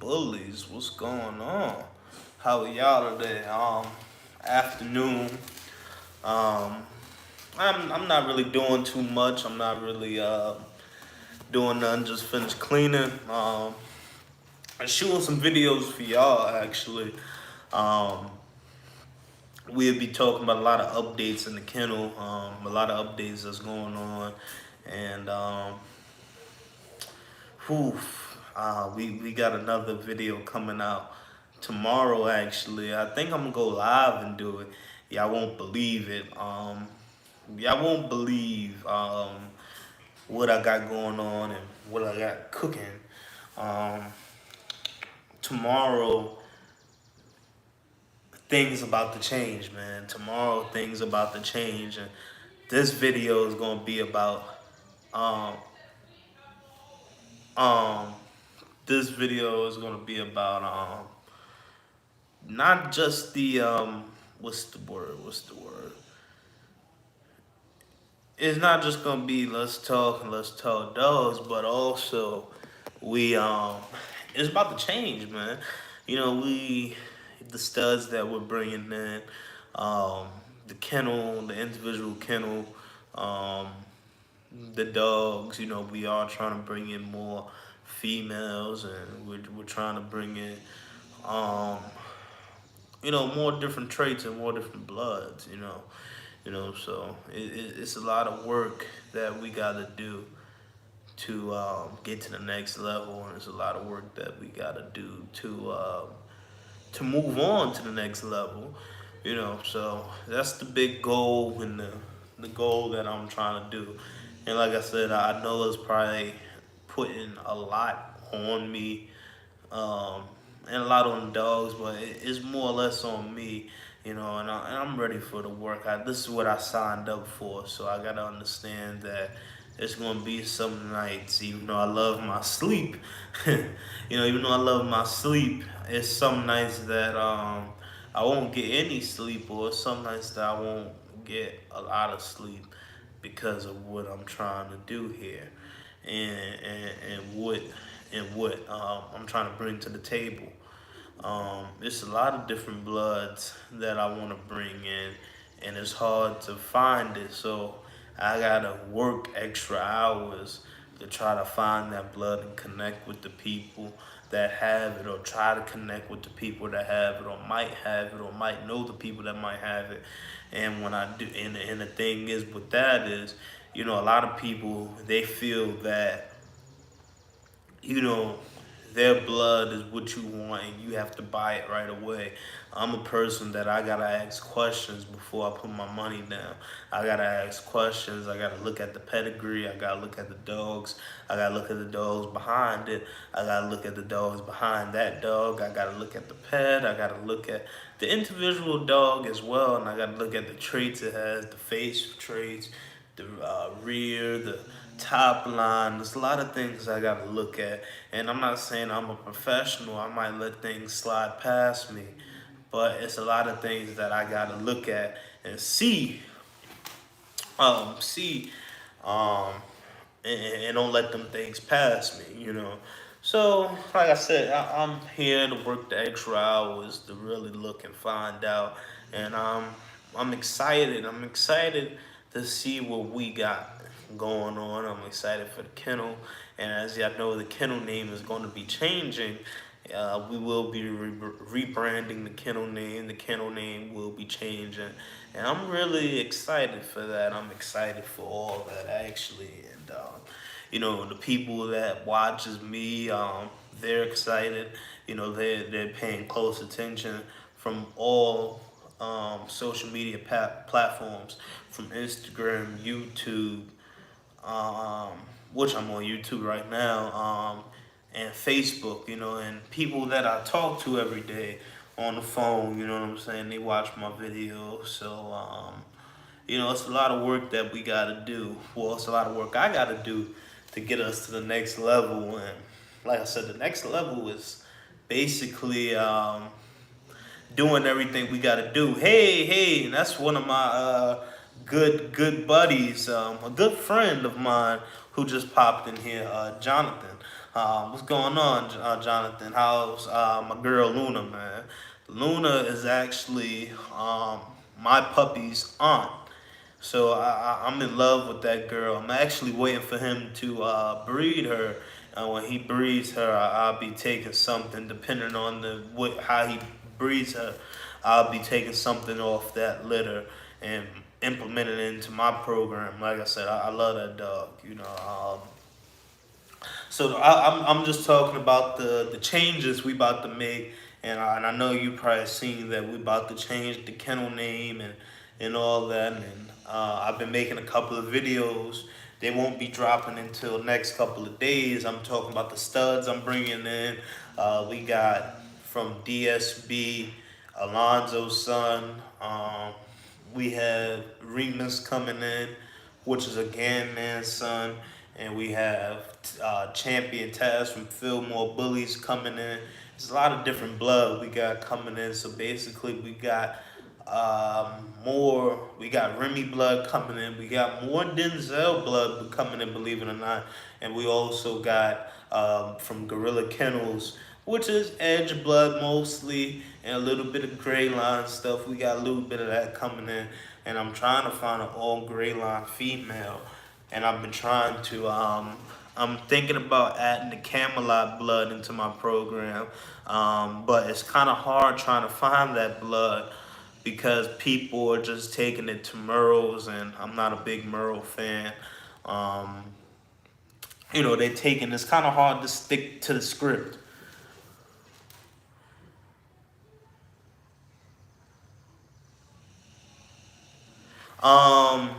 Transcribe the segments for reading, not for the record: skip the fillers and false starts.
bullies. What's going on? How are y'all today? Afternoon. Um, I'm not really doing too much. I'm not really doing nothing. Just finished cleaning. I'm shooting some videos for y'all actually. Um, we'll be talking about a lot of updates in the kennel. A lot of updates that's going on, and whew, we got another video coming out tomorrow. Actually, I think I'm gonna go live and do it. Y'all won't believe it. Y'all won't believe what I got going on and what I got cooking. Um, tomorrow, things about to change, man. Tomorrow, things about to change, and this video is gonna be about um um. This video is gonna be about not just the what's the word? What's the word? It's not just gonna be let's talk dogs, but also we it's about to change, man. We the studs that we're bringing in, um, the kennel, the individual kennel, um, the dogs. We are trying to bring in more females, and we're trying to bring in um more different traits and more different bloods. So it's a lot of work that we got to do to get to the next level, and it's a lot of work that we got to do to move on to the next level. So that's the big goal and the goal that I'm trying to do. And like I said, I know it's probably putting a lot on me, um, and a lot on the dogs, but it's more or less on me, and I'm ready for the work. This is what I signed up for, so I gotta understand that it's gonna be some nights, even though I love my sleep, even though I love my sleep, it's some nights that I won't get any sleep, or some nights that I won't get a lot of sleep because of what I'm trying to do here, and what I'm trying to bring to the table. It's a lot of different bloods that I want to bring in, and it's hard to find it. So I gotta work extra hours to try to find that blood and connect with the people that have it, or try to connect with the people that have it, or might have it, or might know the people that might have it. And when I do, and the thing is with that is, a lot of people, they feel that you know, their blood is what you want and you have to buy it right away. I'm a person that I gotta ask questions before I put my money down. I gotta ask questions. I gotta look at the pedigree. I gotta look at the dogs. I gotta look at the dogs behind it. I gotta look at the dogs behind that dog. I gotta look at the pet. I gotta look at the individual dog as well. And I gotta look at the traits it has, the face traits, the rear, the top line. There's a lot of things I gotta look at, and I'm not saying I'm a professional. I might let things slide past me, but it's a lot of things that I gotta look at and see, um, and don't let them things pass me. So, like I said, I'm here to work the extra hours to really look and find out, and I'm excited. I'm excited to see what we got going on. I'm excited for the kennel, and as y'all know, the kennel name is going to be changing. We will be rebranding the kennel name. The kennel name will be changing, and I'm really excited for that. I'm excited for all that actually, and the people that watches me, they're excited. They're paying close attention from all social media platforms, from Instagram, YouTube, um, which I'm on YouTube right now, and Facebook, and people that I talk to every day on the phone, you know what I'm saying? They watch my videos. So, it's a lot of work that we got to do. Well, it's a lot of work I got to do to get us to the next level. And like I said, the next level is basically doing everything we got to do. Hey, and that's one of my good buddies, a good friend of mine who just popped in here, Jonathan. What's going on, Jonathan? How's my girl Luna, man? Luna is actually my puppy's aunt. So I'm in love with that girl. I'm actually waiting for him to breed her. And when he breeds her, I'll be taking something, depending on how he breeds her. I'll be taking something off that litter and implementing it into my program. Like I said, I love that dog. So I'm just talking about the changes we about to make, and I know you probably seen that we about to change the kennel name and all that, and I've been making a couple of videos. They won't be dropping until next couple of days. I'm talking about the studs I'm bringing in. We got from DSB, Alonzo's son. We have Remus coming in, which is a Ganman's son, and we have Champion Taz from Fillmore Bullies coming in. There's a lot of different blood we got coming in. So basically, we got more. We got Remy Blood coming in. We got more Denzel Blood coming in, believe it or not, and we also got from Gorilla Kennels, which is Edge Blood mostly, and a little bit of Gray Line stuff. We got a little bit of that coming in, and I'm trying to find an all Gray Line female, and I've been trying to. I'm thinking about adding the Camelot blood into my program, but it's kind of hard trying to find that blood because people are just taking it to Merles, and I'm not a big Merle fan. Um, they're taking. It's kind of hard to stick to the script. Um,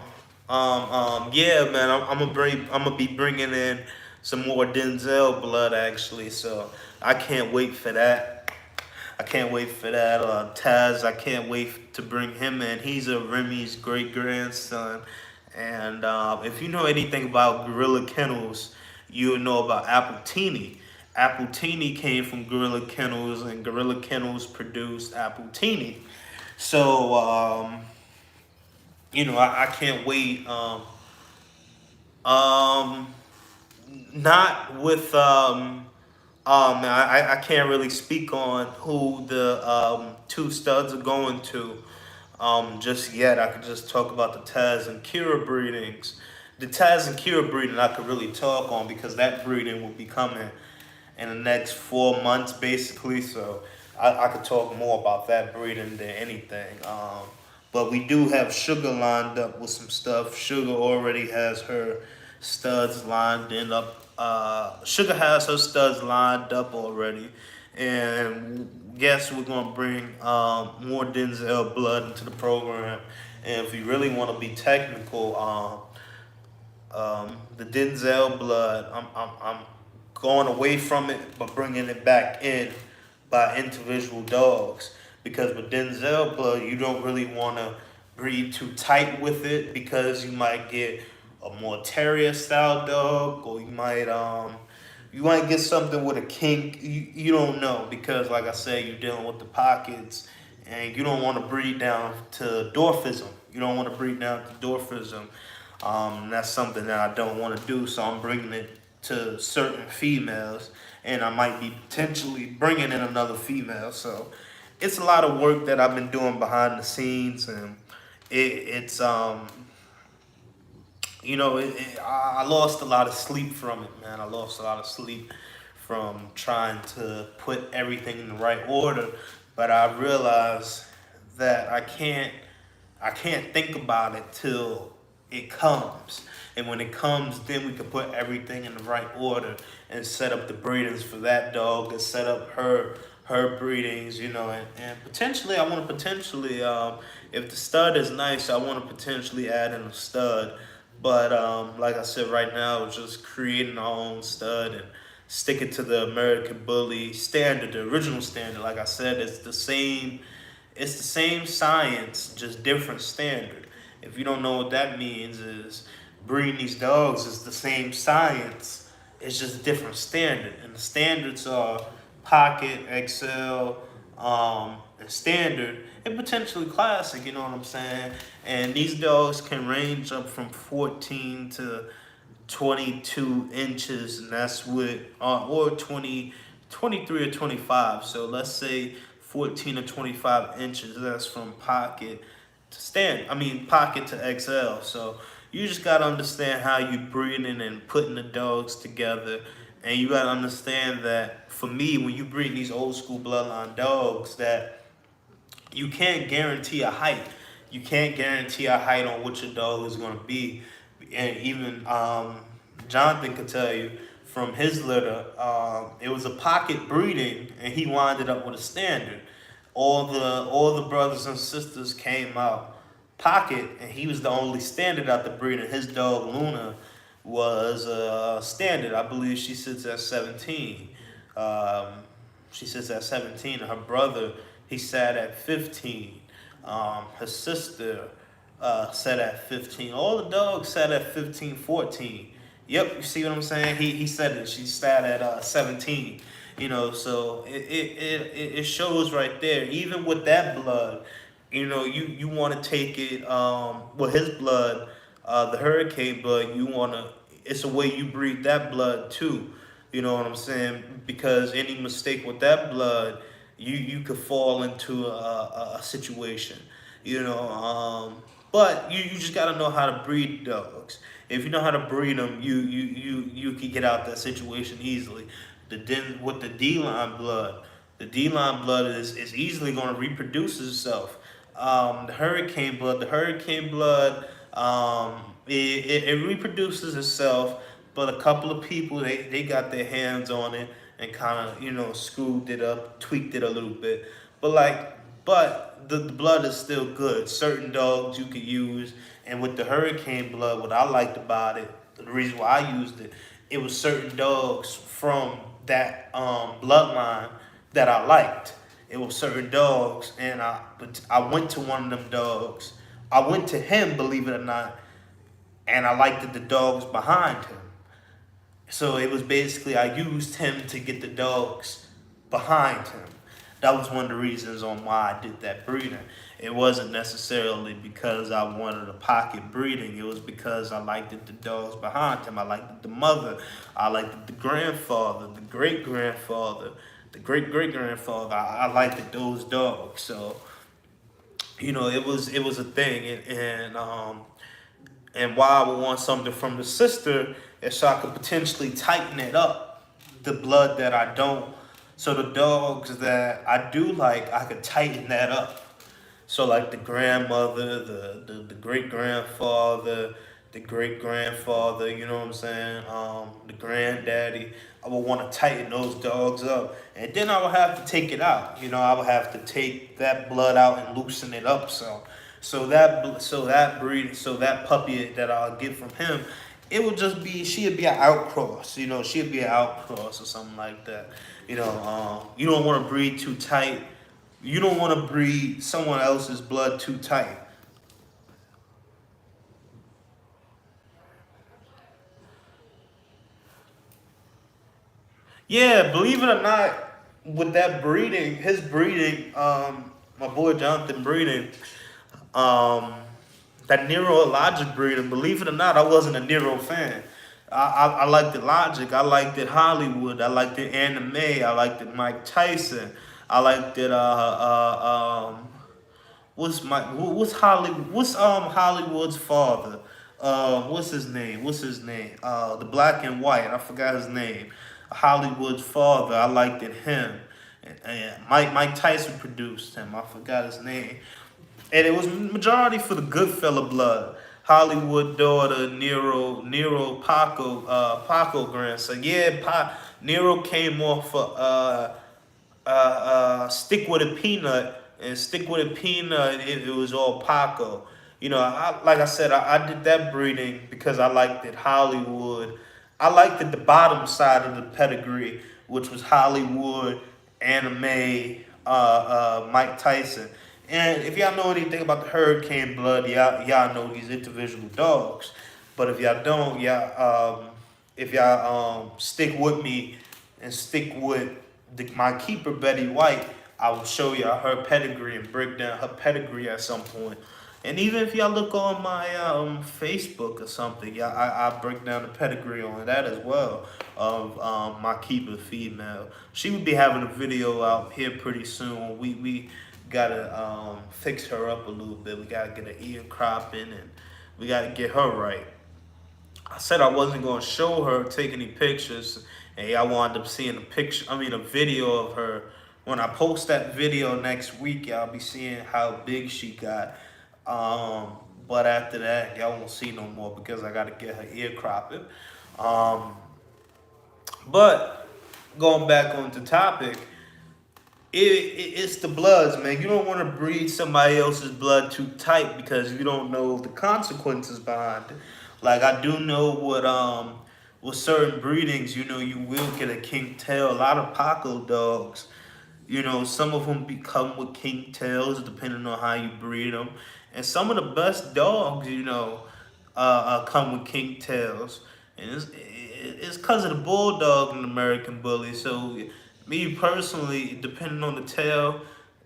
yeah, man, I'm gonna be bringing in some more Denzel blood actually, so I can't wait for that. I can't wait for that. Taz, I can't wait to bring him in. He's a Remy's great grandson, and if you know anything about Gorilla Kennels, you would know about Appletini. Appletini came from Gorilla Kennels, and Gorilla Kennels produced Appletini. So I can't wait. Um, Not with I can't really speak on who the two studs are going to just yet. I could just talk about the Taz and Kira breedings. The Taz and Kira breeding I could really talk on because that breeding will be coming in the next 4 months basically. So I could talk more about that breeding than anything. But we do have Sugar lined up with some stuff. Sugar already has her studs lined in up. Sugar has her studs lined up already, and guess we're gonna bring more Denzel blood into the program. And if you really want to be technical, the Denzel blood, I'm going away from it, but bringing it back in by individual dogs. Because with Denzel blood, you don't really want to breathe too tight with it because you might get a more terrier style dog, or you might get something with a kink. You don't know because, like I said, you're dealing with the pockets, and you don't want to breed down to dwarfism. You don't want to breed down to dwarfism. That's something that I don't want to do. So I'm bringing it to certain females, and I might be potentially bringing in another female. So it's a lot of work that I've been doing behind the scenes, and it's I lost a lot of sleep from it, man. I lost a lot of sleep from trying to put everything in the right order, but I realized that I can't think about it till it comes. And when it comes, then we can put everything in the right order and set up the breedings for that dog and set up her breedings, and potentially I want to potentially if the stud is nice, I want to potentially add in a stud. But like I said, right now it's just creating our own stud and stick it to the American Bully standard, the original standard. Like I said, it's the same science, just different standard. If you don't know what that means, is breeding these dogs is the same science. It's just different standard, and the standards are pocket, XL, and standard, and potentially classic. You know what I'm saying? And these dogs can range up from 14 to 22 inches, and that's with or 20, 23 or 25. So let's say 14 or 25 inches. That's from pocket to stand. I mean pocket to XL. So you just gotta understand how you breeding and putting the dogs together. And you gotta understand that for me, when you breed these old school bloodline dogs, that you can't guarantee a height. You can't guarantee a height on what your dog is going to be. And even Jonathan could tell you from his litter, it was a pocket breeding, and he winded up with a standard. All the brothers and sisters came out pocket, and he was the only standard out the breed. And his dog Luna was standard. I believe she sits at 17. Um, she sits at 17. Her brother, he sat at 15. Her sister sat at 15. All the dogs sat at 15, 14. Yep, you see what I'm saying? He said it. She sat at 17. You know, so it shows right there. Even with that blood, you know, you want to take it. Well, his blood, the hurricane blood, you want to. It's a way you breed that blood too. You know what I'm saying? Because any mistake with that blood, you could fall into a situation. You know, but you just gotta know how to breed dogs. If you know how to breed them, you can get out that situation easily. With the D line blood, the D line blood is easily going to reproduce itself. The hurricane blood, it reproduces itself, but a couple of people they got their hands on it and kind of screwed it up, tweaked it a little bit. But the blood is still good. Certain dogs you could use, and with the hurricane blood, what I liked about it, the reason why I used it, it was certain dogs from that bloodline that I liked. It was certain dogs, and I went to one of them dogs. I went to him, believe it or not, and I liked the dogs behind him. So it was basically I used him to get the dogs behind him. That was one of the reasons on why I did that breeding. It wasn't necessarily because I wanted a pocket breeding. It was because I liked the dogs behind him. I liked the mother. I liked the grandfather, the great grandfather, the great great grandfather. I liked those dogs. So it was a thing, and why I would want something from the sister is so I could potentially tighten it up, the blood that I don't. So the dogs that I do like, I could tighten that up. So like the grandmother, the great grandfather, the great grandfather, you know what I'm saying? The granddaddy. I would want to tighten those dogs up, and then I would have to take it out. I would have to take that blood out and loosen it up. So that puppy that I'll get from him, it would just be she'd be an outcross. She'd be an outcross or something like that. You don't want to breed too tight. You don't want to breed someone else's blood too tight. Yeah, believe it or not, with that breeding, his breeding, my boy Jonathan breeding, um, that Nero Logic breeding, believe it or not, I wasn't a Nero fan. I liked the Logic, I liked it Hollywood, I liked it Anime, I liked it Mike Tyson, I liked it what's Hollywood's father? What's his name? The black and white. I forgot his name. Hollywood's father. I liked it him. And Mike Tyson produced him. I forgot his name. And it was majority for the Goodfella blood. Hollywood daughter, Nero Paco grandson. Yeah, Nero came off for Stick with a Peanut, and Stick with a Peanut, it was all Paco. Like I said, I did that breeding because I liked it Hollywood. I liked it the bottom side of the pedigree, which was Hollywood, Anime, Mike Tyson. And if y'all know anything about the hurricane blood, y'all know these individual dogs. But if y'all don't, if y'all stick with me and stick with my keeper Betty White, I will show y'all her pedigree and break down her pedigree at some point. And even if y'all look on my Facebook or something, yeah, I break down the pedigree on that as well of my keeper female. She would be having a video out here pretty soon. We gotta fix her up a little bit. We gotta get her ear cropping and we gotta get her right. I said I wasn't gonna show her, take any pictures, and y'all wound up seeing a picture. I mean, a video of her. When I post that video next week, y'all be seeing how big she got. But after that, y'all won't see no more because I gotta get her ear cropping. Um, but going back on the topic, it's the bloods, man. You don't want to breed somebody else's blood too tight because you don't know the consequences behind it. Like I do know with certain breedings, you know, you will get a king tail. A lot of Paco dogs, you know, some of them become with king tails depending on how you breed them, and some of the best dogs, you know, come with king tails, and it's because of the bulldog and American bully. So, me personally, depending on the tail,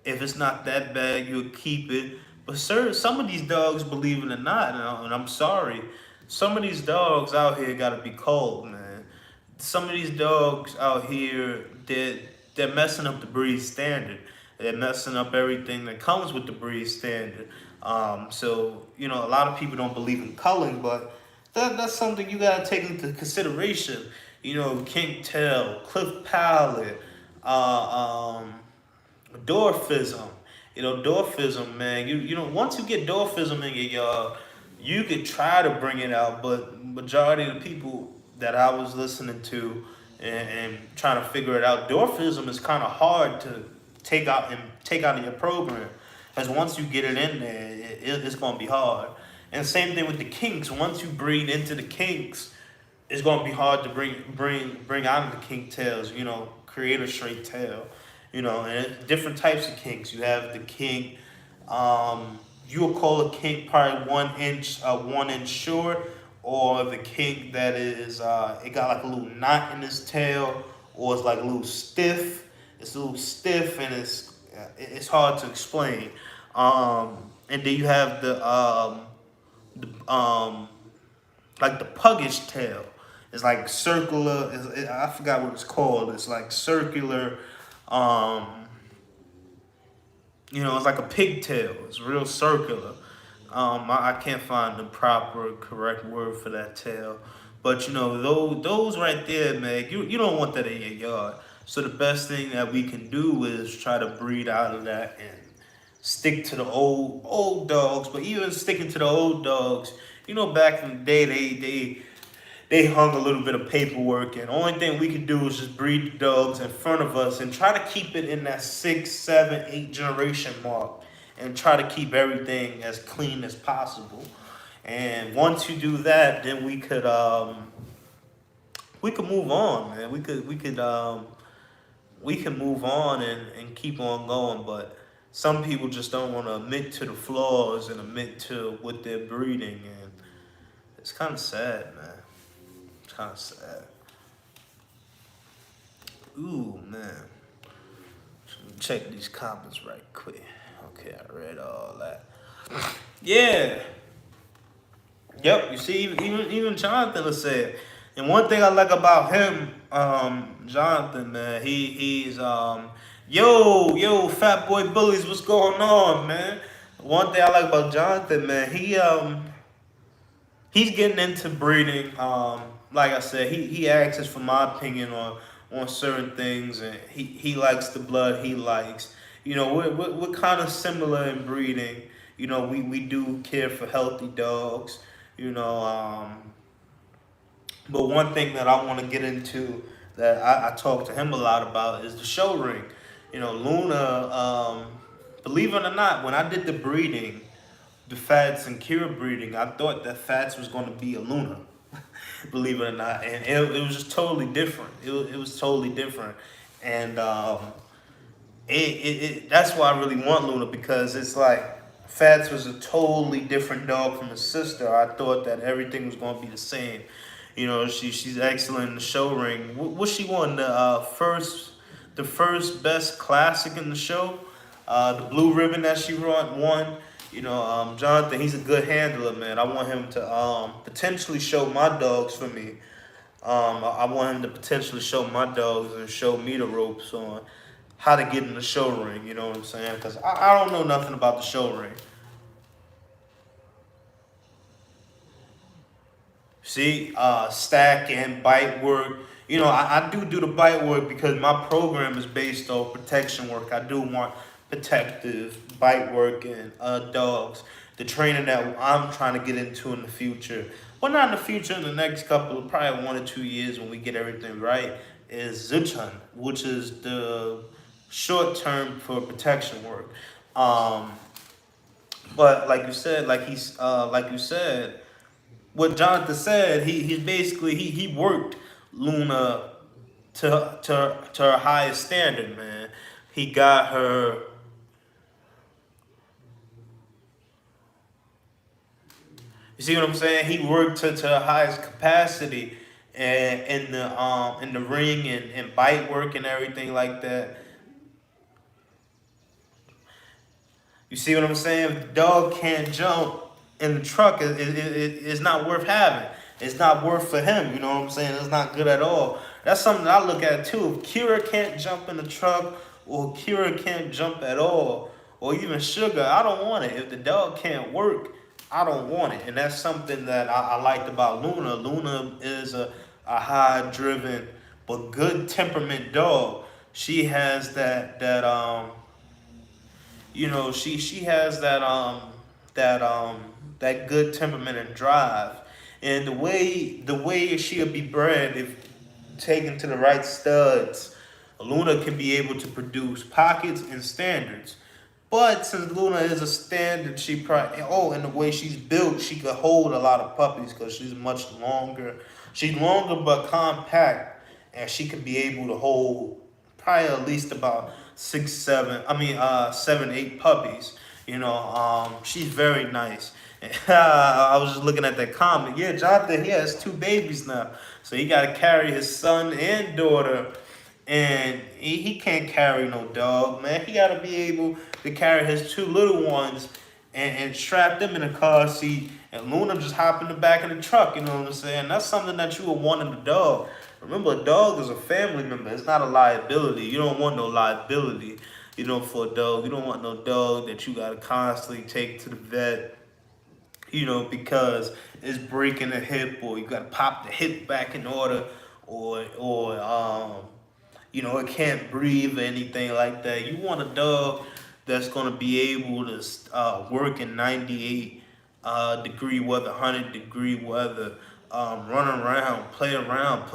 if it's not that bad, you'll keep it. But sir, some of these dogs, believe it or not, and I'm sorry, some of these dogs out here gotta be cold, man. Some of these dogs out here, they're messing up the breed standard. They're messing up everything that comes with the breed standard. So you know, a lot of people don't believe in culling, but that's something you gotta take into consideration. You know, king tail, cliff palate, dwarfism. You know, dwarfism, man. You know, once you get dwarfism in your yard, you could try to bring it out, but majority of the people that I was listening to and trying to figure it out, dwarfism is kind of hard to take out of your program, because once you get it in there, it's gonna be hard. And same thing with the kinks. Once you breed into the kinks, it's gonna be hard to bring out of the kink tails. You know, create a straight tail. You know, and different types of kinks. You have the kink. You will call a kink probably 1 inch, 1 inch short, or the kink that is it got like a little knot in its tail, or it's like a little stiff. It's a little stiff, and it's hard to explain. And then you have the like the puggish tail. It's like circular. I forgot what it's called. It's like circular. Um, you know, it's like a pigtail. It's real circular. I can't find the proper correct word for that tail, but you know, those right there, man. You don't want that in your yard. So the best thing that we can do is try to breed out of that and stick to the old dogs. But even sticking to the old dogs, you know, back in the day, they hung a little bit of paperwork, and the only thing we could do is just breed the dogs in front of us and try to keep it in that 6, 7, 8 generation mark, and try to keep everything as clean as possible. And once you do that, then we could move on, man. We can move on and keep on going, but some people just don't want to admit to the flaws and admit to what they're breeding, and it's kind of sad, man. It's kind of sad. Ooh, man. Check these comments right quick. Okay, I read all that. Yeah. Yep. You see, even Jonathan will say it. And one thing I like about him, Jonathan, man, he's yo, fat boy bullies, what's going on, man? One thing I like about Jonathan, man, he's getting into breeding. Like I said, he asks for my opinion on certain things, and he likes the blood he likes. You know, we're kind of similar in breeding. You know, we do care for healthy dogs. You know, but one thing that I want to get into that I talk to him a lot about is the show ring. You know, Luna, believe it or not, when I did the breeding, the Fats and Kira breeding, I thought that Fats was going to be a Luna, believe it or not. And it was just totally different. It was totally different. And that's why I really want Luna, because it's like Fats was a totally different dog from his sister. I thought that everything was going to be the same. You know, she's excellent in the show ring. What she won the first best classic in the show, the blue ribbon that she won. Jonathan, he's a good handler, man. I want him to potentially show my dogs for me. I want him to potentially show my dogs and show me the ropes on how to get in the show ring. You know what I'm saying? Because I don't know nothing about the show ring. See, stack and bite work. I do the bite work because my program is based on protection work. I do want protective bite work and dogs. The training that I'm trying to get into in the future, well, not in the future, in the next couple of probably 1 or 2 years when we get everything right, is Zuchun, which is the short term for protection work. Um, but like you said, what Jonathan said, he's basically he worked Luna to her highest standard, man. He got her. You see what I'm saying? He worked to the highest capacity, and in the ring and bite work and everything like that. You see what I'm saying? If the dog can't jump in the truck, it's not worth having. It's not worth for him. You know what I'm saying? It's not good at all. That's something I look at too. If Kira can't jump in the truck, or Kira can't jump at all, or even Sugar, I don't want it. If the dog can't work, I don't want it. And that's something that I liked about Luna. Luna is a high driven but good temperament dog. She has she has that good temperament and drive, and the way she'll be bred if taken to the right studs, Luna can be able to produce pockets and standards. But since Luna is a standard, she probably and the way she's built, she could hold a lot of puppies because she's much longer. She's longer but compact, and she could be able to hold probably at least about six, seven. I mean, 7, 8 puppies. She's very nice. I was just looking at that comment. Yeah, Jonathan, he has 2 babies now, so he got to carry his son and daughter, and he can't carry no dog, man. He got to be able to carry his 2 little ones and strap them in a car seat, and Luna just hop in the back of the truck. You know what I'm saying? That's something that you would want in a dog. Remember, a dog is a family member. It's not a liability. You don't want no liability, for a dog. You don't want no dog that you got to constantly take to the vet, because it's breaking a hip, or you got to pop the hip back in order, or it can't breathe or anything like that. You want a dog that's going to be able to work in 98 degree weather, 100-degree weather, run around, play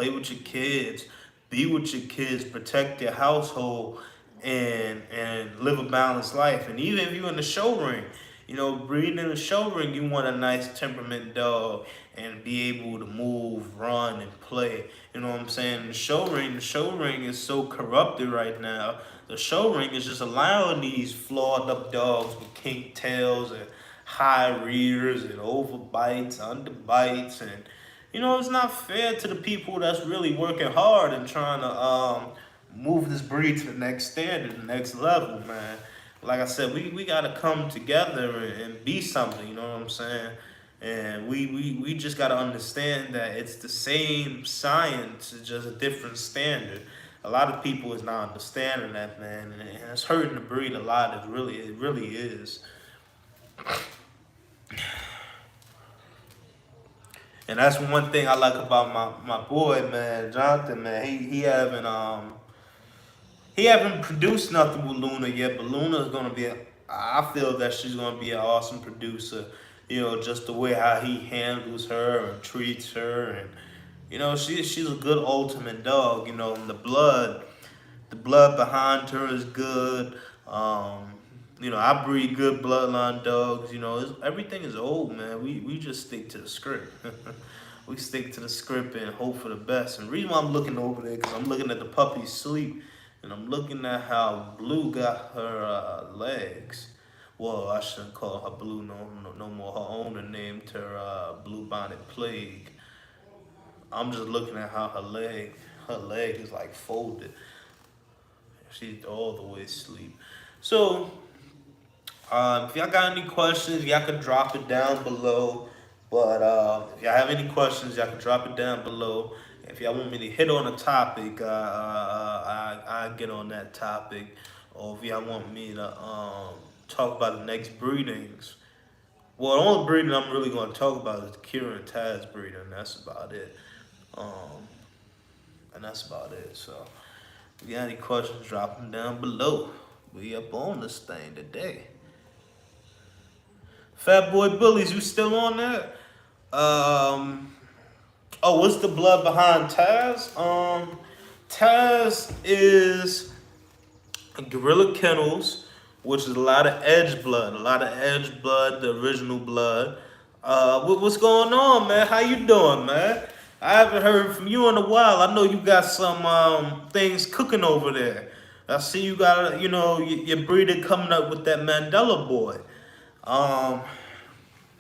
with your kids, be with your kids, protect your household, and live a balanced life. And even if you're in the show ring, breeding in the show ring, you want a nice temperament dog and be able to move, run, and play. You know what I'm saying? The show ring is so corrupted right now. The show ring is just allowing these flawed up dogs with kink tails and high rears and overbites, underbites, and it's not fair to the people that's really working hard and trying to move this breed to the next standard, the next level, man. Like I said, we gotta come together and be something. You know what I'm saying? And we just gotta understand that it's the same science, it's just a different standard. A lot of people is not understanding that, man, and it's hurting the breed a lot. It really is. And that's one thing I like about my boy, man, Jonathan, man. He haven't produced nothing with Luna yet, but Luna is gonna be. I feel that she's gonna be an awesome producer. Just the way how he handles her and treats her, and she's a good ultimate dog. And the blood behind her is good. I breed good bloodline dogs. Everything is old, man. We just stick to the script. We stick to the script and hope for the best. And the reason why I'm looking over there, because I'm looking at the puppy's sleep, and I'm looking at how Blue got her legs. Well, I shouldn't call her Blue no more. Her owner named her Blue Bonnet Plague. I'm just looking at how her leg is like folded. She's all the way asleep. So If y'all got any questions, y'all can drop it down below. But if y'all have any questions, y'all can drop it down below. If y'all want me to hit on a topic, I get on that topic. Or if y'all want me to talk about the next breedings. Well, the only breeding I'm really going to talk about is the Kira and Taz breeding. That's about it. Um, and that's about it. So, if you got any questions, drop them down below. We up on this thing today. Fat Boy Bullies, you still on that? Um, oh, what's the blood behind Taz? Taz is Gorilla Kennels, which is a lot of Edge blood, the original blood. What's going on, man? How you doing, man? I haven't heard from you in a while. I know you got some things cooking over there. I see you got, your breeder coming up with that Mandela boy. Um,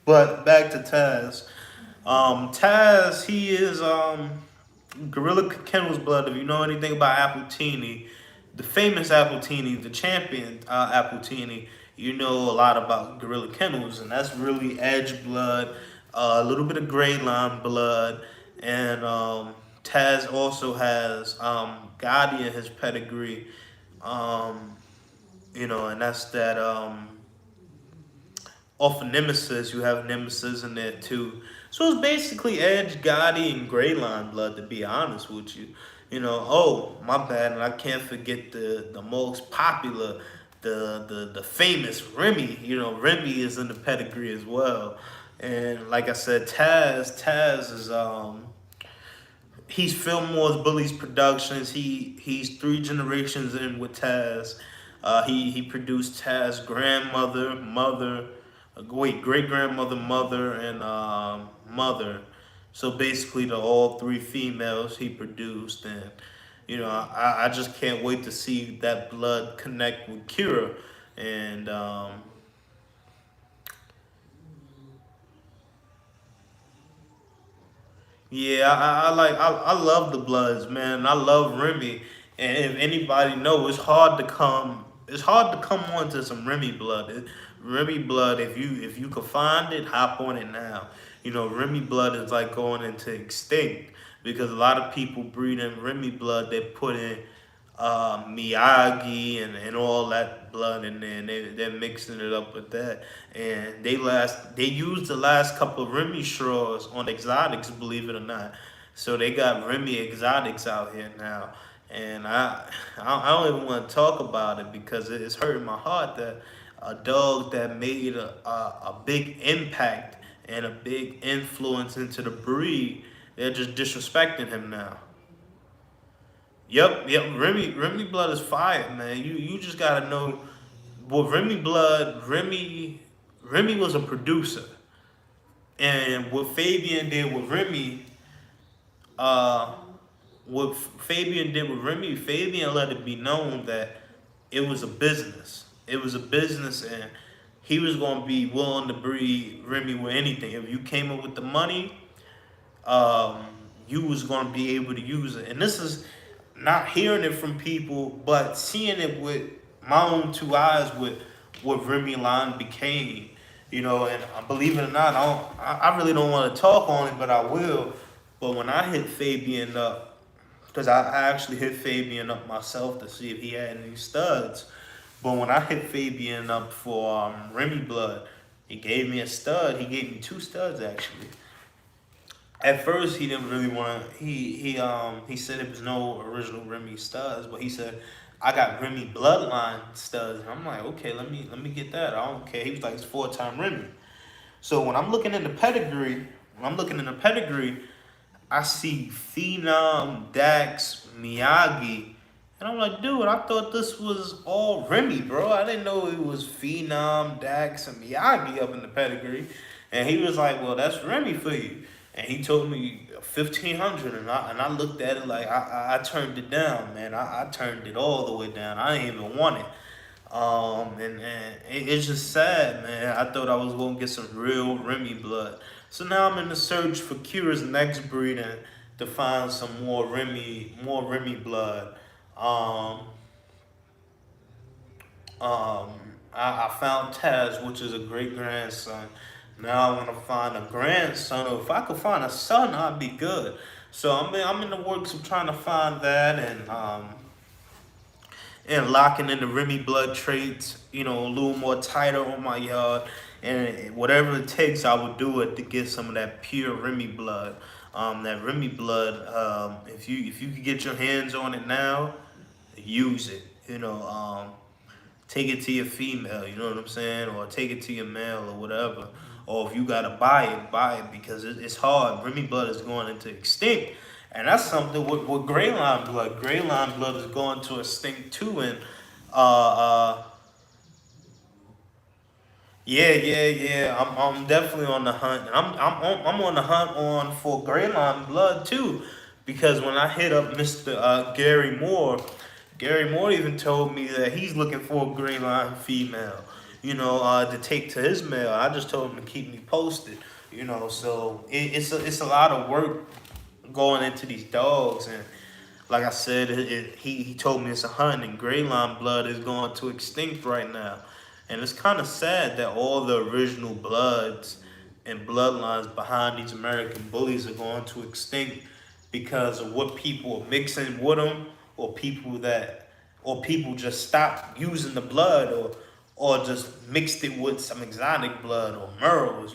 but back to Taz. Taz, he is Gorilla Kennel's blood. If you know anything about Appletini, the famous Appletini, the champion Appletini, you know a lot about Gorilla Kennels, and that's really Edge blood, a little bit of Gray Line blood, and Taz also has Gotti in his pedigree, and that's that. Off of Nemesis, you have Nemesis in there too. So it's basically Edge, Gotti, and Gray Line blood, to be honest with you. Oh, my bad, and I can't forget the most popular, the famous Remy. Remy is in the pedigree as well. And like I said, Taz is he's Fillmore's Bullies Productions. He's three generations in with Taz. He produced Taz's grandmother, mother, great grandmother, mother, and mother. So basically, the all three females he produced, and I just can't wait to see that blood connect with Kira, and yeah, I love the Bloods, man. I love Remy, and if anybody know, it's hard to come onto some Remy Blood. Remy Blood, if you can find it, hop on it now. Remy Blood is like going into extinct because a lot of people breed in Remy Blood. They put in Miyagi and all that blood in there, and they're mixing it up with that. And they used the last couple of Remy straws on exotics, believe it or not. So they got Remy exotics out here now, and I don't even want to talk about it because it's hurting my heart that a dog that made a big impact and a big influence into the breed, they're just disrespecting him now. Yep. Remy Blood is fire, man. You just gotta know what Remy Blood. Remy was a producer, and what Fabian did with Remy, uh, what Fabian did with Remy, Fabian let it be known that it was a business. It was a business, and he was gonna be willing to breed Remy with anything. If you came up with the money, um, you was gonna be able to use it. And this is not hearing it from people, but seeing it with my own two eyes with what Remy Line became. And believe it or not, I really don't want to talk on it, but I will. But when I hit Fabian up, because I actually hit Fabian up myself to see if he had any studs. But when I hit Fabian up for Remy Blood, he gave me a stud. He gave me two studs actually. At first, he didn't really want to. He said there was no original Remy studs, but he said I got Remy Bloodline studs. And I'm like, okay, let me get that. I don't care. He was like, it's 4-time Remy. So when I'm looking in the pedigree, I see Phenom, Dax, Miyagi, and I'm like, dude, I thought this was all Remy, bro. I didn't know it was Phenom, Dax, and Miyagi up in the pedigree. And he was like, well, that's Remy for you. And he told me 1,500, and I looked at it like I turned it down, man. I turned it all the way down. I didn't even want it. And it's just sad, man. I thought I was gonna get some real Remy blood. So now I'm in the search for Kira's next breed and to find some more Remy blood. Um, um, I found Taz, which is a great grandson. Now I want to find a grandson, or if I could find a son, I'd be good. So I'm in the works of trying to find that, and locking in the Remy Blood traits, a little more tighter on my yard. And whatever it takes, I would do it to get some of that pure Remy Blood. That Remy Blood, if you could get your hands on it now, use it. Take it to your female, you know what I'm saying? Or take it to your male or whatever. Or if you gotta buy it because it's hard. Remy blood is going into extinct. And that's something with gray line blood. Gray line blood is going to extinct too. And uh, yeah. I'm definitely on the hunt. I'm on the hunt for gray line blood too, because when I hit up Mr. Gary Moore even told me that he's looking for a gray line female, to take to his male. I just told him to keep me posted, So it's a lot of work going into these dogs, and like I said, he told me it's a hunt, and gray line blood is going to extinct right now. And it's kind of sad that all the original bloods and bloodlines behind these American bullies are going to extinct because of what people are mixing with them, or people just stopped using the blood, or just mixed it with some exotic blood or merles.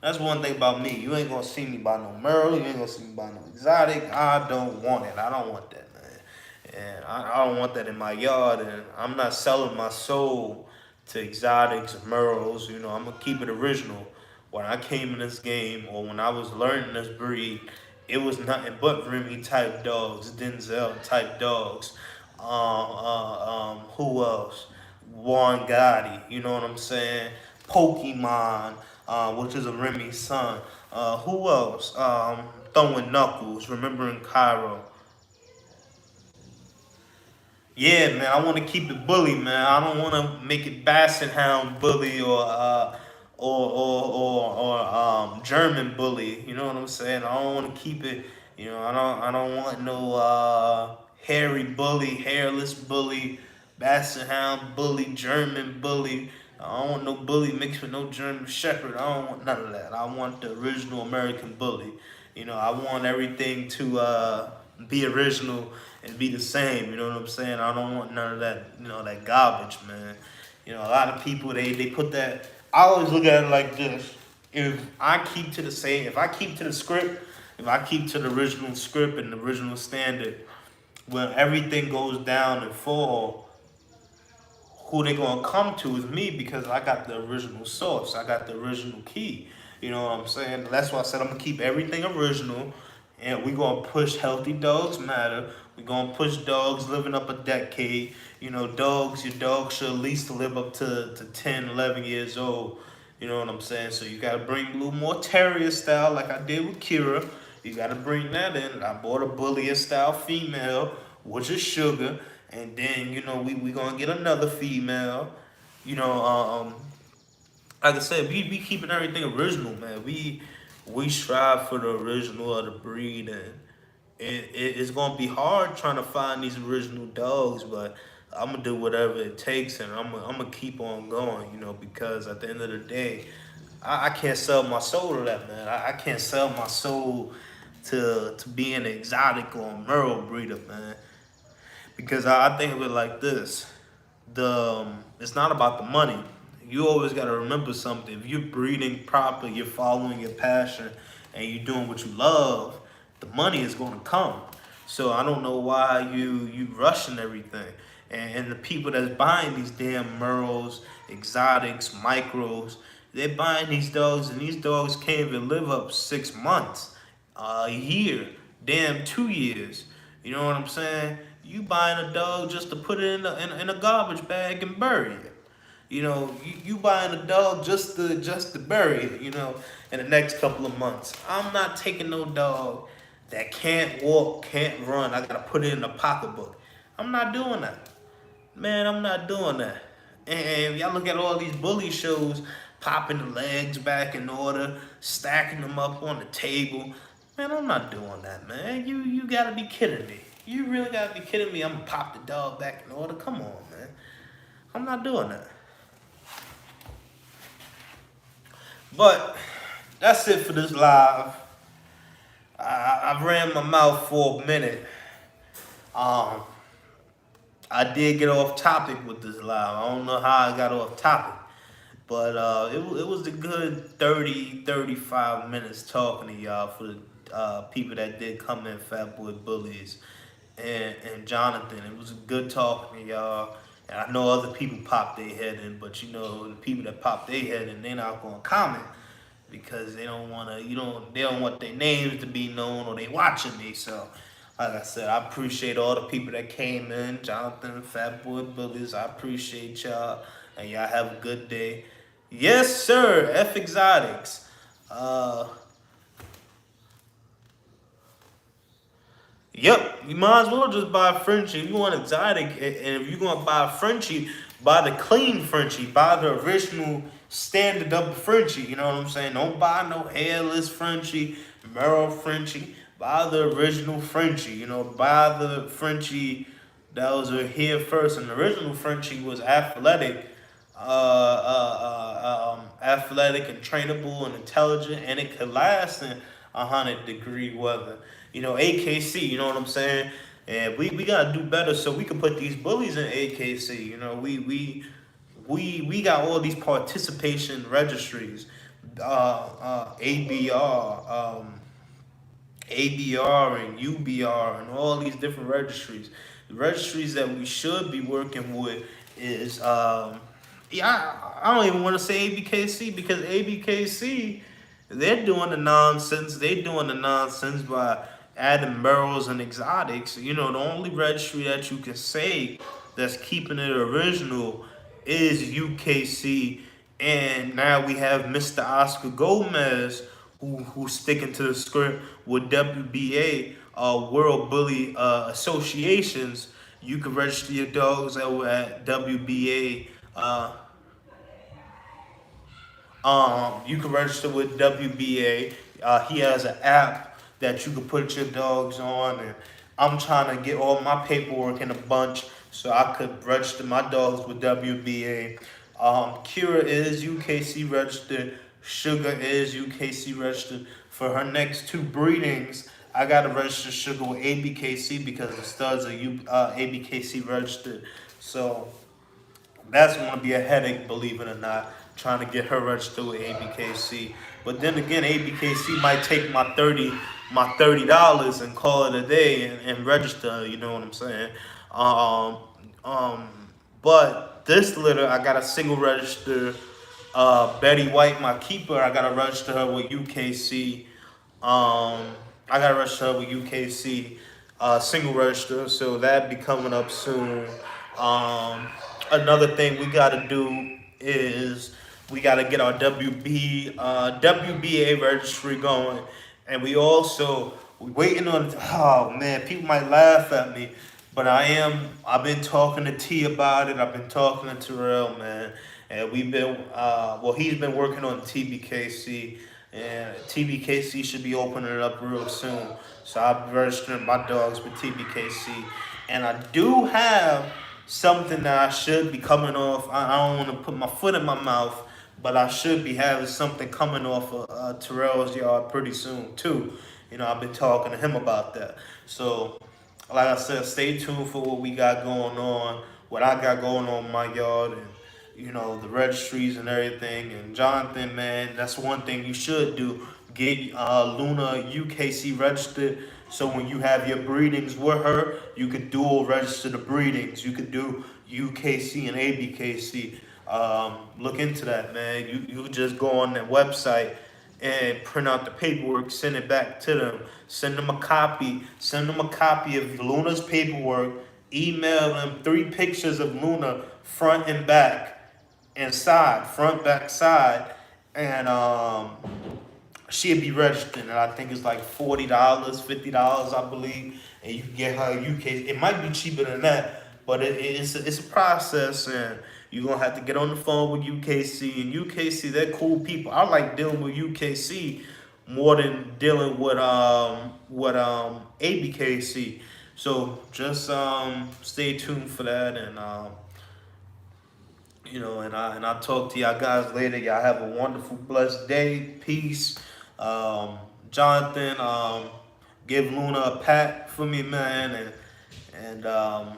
That's one thing about me. You ain't gonna see me buy no merle. You ain't gonna see me buy no exotic. I don't want it. I don't want that, man. And I don't want that in my yard. And I'm not selling my soul to exotics or merles. I'm gonna keep it original. When I came in this game, or when I was learning this breed, it was nothing but Remy type dogs, Denzel type dogs. Who else? Warren Gotti, you know what I'm saying? Pokemon, which is a Remy son. Who else? Throwing Knuckles, remembering Cairo. Yeah, man, I want to keep it bully, man. I don't want to make it Basset Hound bully, or German bully. You know what I'm saying? I don't want to keep it. I don't want no hairy bully, hairless bully, Basset Hound bully, German bully. I don't want no bully mixed with no German Shepherd. I don't want none of that. I want the original American bully. I want everything to be original and be the same. You know what I'm saying? I don't want none of that, that garbage, man. A lot of people they put that. I always look at it like this: if I keep to the script, if I keep to the original script and the original standard, when everything goes down and fall, who they gonna come to is me, because I got the original source. I got the original key. You know what I'm saying? That's why I said I'm gonna keep everything original, and we gonna push healthy dogs matter. We gonna push dogs living up a decade. Your dog should at least live up to 10, 11 years old. You know what I'm saying? So you gotta bring a little more terrier style, like I did with Kira. You gotta bring that in. I bought a bullier style female, which is Sugar, and then we gonna get another female. You know, like I said, we keeping everything original, man. We strive for the original of the breed, and it's gonna be hard trying to find these original dogs, but I'm gonna do whatever it takes, and I'm gonna keep on going, because at the end of the day, I can't sell my soul to that, man. I can't sell my soul to being an exotic or a Merle breeder, man. Because I think of it like this: it's not about the money. You always got to remember something. If you're breeding proper, you're following your passion, and you're doing what you love, the money is going to come. So I don't know why you rushing everything. And the people that's buying these damn Merles, exotics, micros, they're buying these dogs, and these dogs can't even live up 6 months, a year, damn 2 years. You know what I'm saying? You buying a dog just to put it in a garbage bag and bury it. You buying a dog just to bury it, in the next couple of months. I'm not taking no dog that can't walk, can't run. I gotta put it in a pocketbook. I'm not doing that. Man, I'm not doing that. And y'all look at all these bully shows, popping the legs back in order, stacking them up on the table. Man, I'm not doing that, man. You gotta be kidding me. You really gotta be kidding me. I'm gonna pop the dog back in order. Come on, man. I'm not doing that. But that's it for this live. I ran my mouth for a minute. Um, I did get off topic with this live. I don't know how I got off topic. But it was a good 30, 35 minutes talking to y'all for the people that did come in, Fat Boy Bullies and Jonathan. It was a good talking to y'all. And I know other people popped their head in, but you know, the people that pop their head in, they're not going to comment because they don't want to, they don't want their names to be known or they watching me. So, like I said, I appreciate all the people that came in, Jonathan, Fat Boy Bullies. I appreciate y'all, and y'all have a good day. Yes, sir. F Exotics. Uh, yep. You might as well just buy a Frenchie. If you want exotic, and if you're gonna buy a Frenchie, buy the clean Frenchie. Buy the original standard of the Frenchie. You know what I'm saying? Don't buy no hairless Frenchie, Merrill Frenchie. Buy the original Frenchie. You know, buy the Frenchie that was here first. And the original Frenchie was athletic athletic and trainable and intelligent, and it could last in 100-degree weather. You know, AKC. You know what I'm saying? And we gotta do better so we can put these bullies in AKC. You know, we got all these participation registries, ABR and UBR and all these different registries. The registries that we should be working with is yeah, I don't even want to say ABKC because ABKC, they're doing the nonsense. They're doing the nonsense by adding barrels and exotics. You know, the only registry that you can say that's keeping it original is UKC. And now we have Mr. Oscar Gomez, who's sticking to the script with WBA, World Bully Associations. You can register your dogs at WBA. You can register with WBA. He has an app that you can put your dogs on, and I'm trying to get all my paperwork in a bunch so I could register my dogs with WBA. Kira is UKC registered. Sugar is UKC registered. For her next two breedings, I gotta register Sugar with ABKC because the studs are ABKC registered. So that's going to be a headache, believe it or not, trying to get her registered with ABKC. But then again, ABKC might take my $30 and call it a day and register. You know what I'm saying? Um, um, but this litter, I got a single register. Betty White, my keeper, I gotta register her with UKC. I gotta register her with UKC, single register, so that be coming up soon. Um, Another thing we gotta do is we gotta get our WBA registry going, and we waiting on. Oh man, people might laugh at me, but I've been talking to T about it. I've been talking to Terrell, man, and we've been. He's been working on TBKC, and TBKC should be opening it up real soon. So I'll be registering my dogs with TBKC, and I do have something that I should be coming off. I don't want to put my foot in my mouth, but I should be having something coming off of Terrell's yard pretty soon too. You know, I've been talking to him about that. So, like I said, stay tuned for what we got going on, what I got going on in my yard, and you know the registries and everything. And Jonathan, man, that's one thing you should do. Get Luna UKC registered. So when you have your breedings with her, you could dual register the breedings. You could do UKC and ABKC. Look into that, man. You just go on that website and print out the paperwork, send it back to them. Send them a copy. Send them a copy of Luna's paperwork. Email them 3 pictures of Luna, front and back, and side, front, back, side, and she'll be registered, and I think it's like $40, $50, I believe, and you can get her UK. It might be cheaper than that, but it's a process, and you're gonna have to get on the phone with UKC. And UKC, they're cool people. I like dealing with UKC more than dealing with ABKC. So just stay tuned for that, and And I talk to y'all guys later. Y'all have a wonderful, blessed day. Peace. Um, Jonathan, give Luna a pat for me, man, and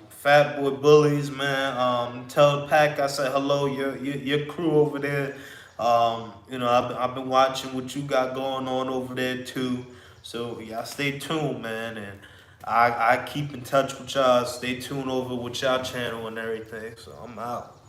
Fat Boy Bullies, man. Tell Pack I said hello. Your crew over there. I've been watching what you got going on over there too. So y'all stay tuned, man, and I keep in touch with y'all. Stay tuned over with y'all channel and everything. So I'm out.